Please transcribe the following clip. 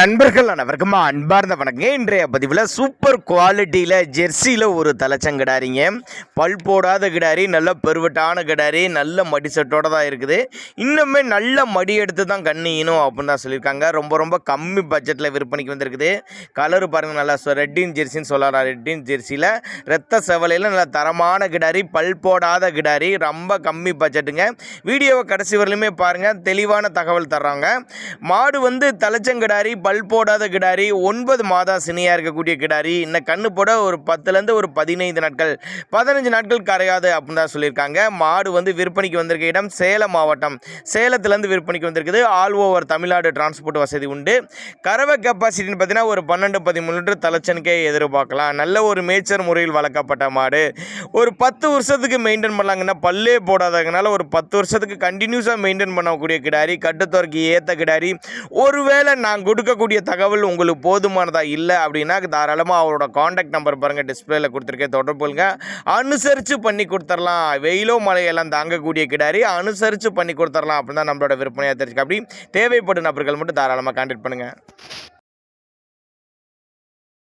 நண்பர்கள் அனைவருக்கும் அன்பார்ந்த வணக்கங்க. இன்றைய பதிவில் சூப்பர் குவாலிட்டியில் ஜெர்சியில் ஒரு தலைச்சங்கிடாரிங்க. பல் போடாத கிடாரி, நல்ல பெருவட்டான கிடாரி, நல்ல மடி செட்டோடு தான் இருக்குது. இன்னுமே நல்ல மடி எடுத்து தான் கண்ணியணும் அப்படின்னு தான் சொல்லியிருக்காங்க. ரொம்ப ரொம்ப கம்மி பட்ஜெட்டில் விற்பனைக்கு வந்திருக்குது. கலரு பாருங்கள், நல்லா ரெட்டின் ஜெர்சின்னு சொல்லலாம். ரெட்டின் ஜெர்சியில் ரத்த செவலையில் நல்ல தரமான கிடாரி, பல் போடாத கிடாரி, ரொம்ப கம்மி பட்ஜெட்டுங்க. வீடியோவை கடைசி வரலையுமே பாருங்கள், தெளிவான தகவல் தர்றாங்க. மாடு வந்து தலைச்சங்கிடாரி, பல் போடாத கிடாரி, 9 மாதம் சினியாக இருக்கக்கூடிய கிடாரி, இன்னும் கண்ணு போட ஒரு 10லேருந்து ஒரு 15 நாட்கள் 15 நாட்கள் கரையாது அப்படின்னு தான் சொல்லியிருக்காங்க. மாடு வந்து விற்பனைக்கு வந்திருக்க இடம் சேலம் மாவட்டம். சேலத்துலேருந்து விற்பனைக்கு வந்திருக்குது. ஆல் ஓவர் தமிழ்நாடு டிரான்ஸ்போர்ட் வசதி உண்டு. கறவை கெப்பாசிட்டின்னு பார்த்தீங்கன்னா ஒரு 12-13 லிட்டர் தலைச்சனுக்கே எதிர்பார்க்கலாம். நல்ல ஒரு மேய்ச்சல் முறையில் வளர்க்கப்பட்ட மாடு. ஒரு 10 வருஷத்துக்கு மெயின்டைன் பண்ணலாங்கன்னா, பல்லே போடாததுனால ஒரு 10 வருஷத்துக்கு கண்டினியூஸாக மெயின்டைன் பண்ணக்கூடிய கிடாரி, கட்டுத்தோருக்கு ஏற்ற கிடாரி. ஒருவேளை நான் கொடுக்கக்கூடிய தகவல் உங்களுக்கு போதுமானதாக இல்லை அப்படின்னா தாராளமாக அவரோட காண்டாக்ட் நம்பர் பாருங்கள், டிஸ்பிளேல கொடுத்துருக்கேன், தொடர்பு கொள்ளுங்க. அனுசரித்து பண்ணி கொடுத்துடலாம். வெயிலோ மழையெல்லாம் தாங்கக்கூடிய கிடாரி, அனுசரித்து பண்ணி கொடுத்துடலாம் அப்படின்னு தான் நம்மளோட விற்பனையாக தெரிஞ்சுக்க. அப்படி தேவைப்படும் நபர்கள் மட்டும் தாராளமாக கான்டாக்ட் பண்ணுங்கள்.